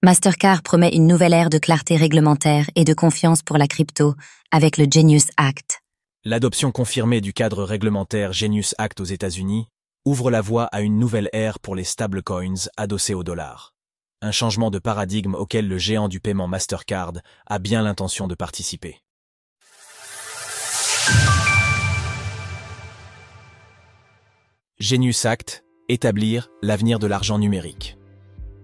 Mastercard promet une nouvelle ère de clarté réglementaire et de confiance pour la crypto avec le Genius Act. L'adoption confirmée du cadre réglementaire Genius Act aux États-Unis ouvre la voie à une nouvelle ère pour les stablecoins adossés au dollar. Un changement de paradigme auquel le géant du paiement Mastercard a bien l'intention de participer. Genius Act, établir l'avenir de l'argent numérique.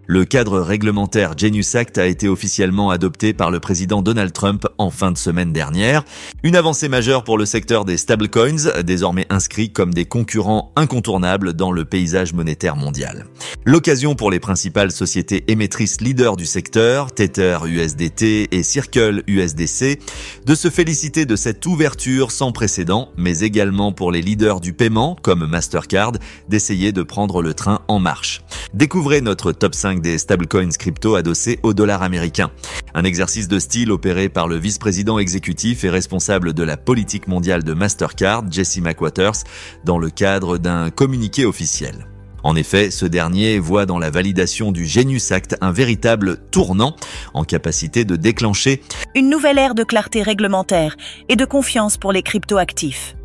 Le cadre réglementaire Genius Act a été officiellement adopté par le président Donald Trump en fin de semaine dernière. Une avancée majeure pour le secteur des stablecoins, désormais inscrits comme des concurrents incontournables dans le paysage monétaire mondial. L'occasion pour les principales sociétés émettrices leaders du secteur, Tether USDT et Circle USDC, de se féliciter de cette ouverture sans précédent, mais également pour les leaders du paiement, comme Mastercard, d'essayer de prendre le train en marche. Découvrez notre top 5 des stablecoins crypto adossés au dollar américain. Un exercice de style opéré par le vice-président exécutif et responsable de la politique mondiale de Mastercard, Jesse McWaters, dans le cadre d'un communiqué officiel. En effet, ce dernier voit dans la validation du Genius Act un véritable tournant en capacité de déclencher une nouvelle ère de clarté réglementaire et de confiance pour les cryptoactifs.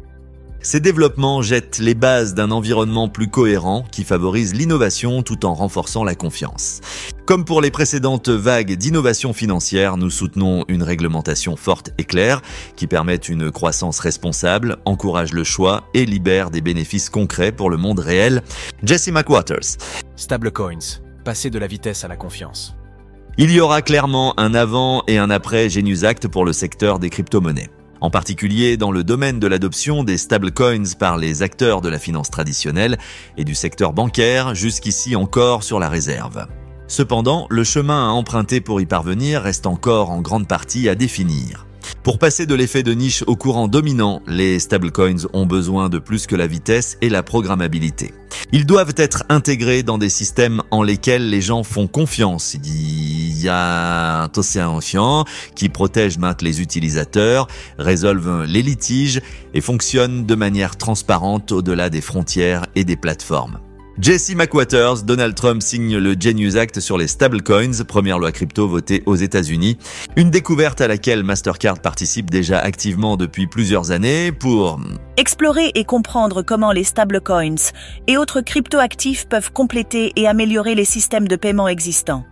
Ces développements jettent les bases d'un environnement plus cohérent qui favorise l'innovation tout en renforçant la confiance. Comme pour les précédentes vagues d'innovation financière, nous soutenons une réglementation forte et claire qui permette une croissance responsable, encourage le choix et libère des bénéfices concrets pour le monde réel. Jesse McWaters. Stablecoins, passer de la vitesse à la confiance. Il y aura clairement un avant et un après Genius Act pour le secteur des crypto-monnaies. En particulier dans le domaine de l'adoption des stablecoins par les acteurs de la finance traditionnelle et du secteur bancaire, jusqu'ici encore sur la réserve. Cependant, le chemin à emprunter pour y parvenir reste encore en grande partie à définir. Pour passer de l'effet de niche au courant dominant, les stablecoins ont besoin de plus que la vitesse et la programmabilité. Ils doivent être intégrés dans des systèmes en lesquels les gens font confiance. Il y a un océan qui protège les utilisateurs, résolvent les litiges et fonctionnent de manière transparente au-delà des frontières et des plateformes. Jesse McWaters, Donald Trump signe le Genius Act sur les stablecoins, première loi crypto votée aux États-Unis. Une découverte à laquelle Mastercard participe déjà activement depuis plusieurs années pour explorer et comprendre comment les stablecoins et autres cryptoactifs peuvent compléter et améliorer les systèmes de paiement existants,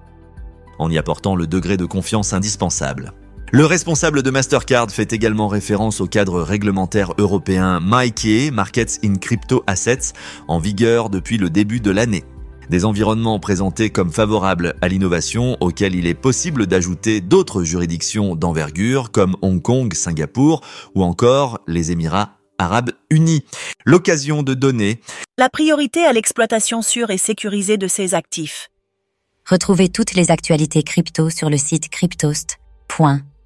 en y apportant le degré de confiance indispensable. Le responsable de Mastercard fait également référence au cadre réglementaire européen MiCA, Markets in Crypto Assets, en vigueur depuis le début de l'année. Des environnements présentés comme favorables à l'innovation auxquels il est possible d'ajouter d'autres juridictions d'envergure comme Hong Kong, Singapour ou encore les Émirats Arabes Unis. L'occasion de donner la priorité à l'exploitation sûre et sécurisée de ces actifs. Retrouvez toutes les actualités crypto sur le site cryptost.fr.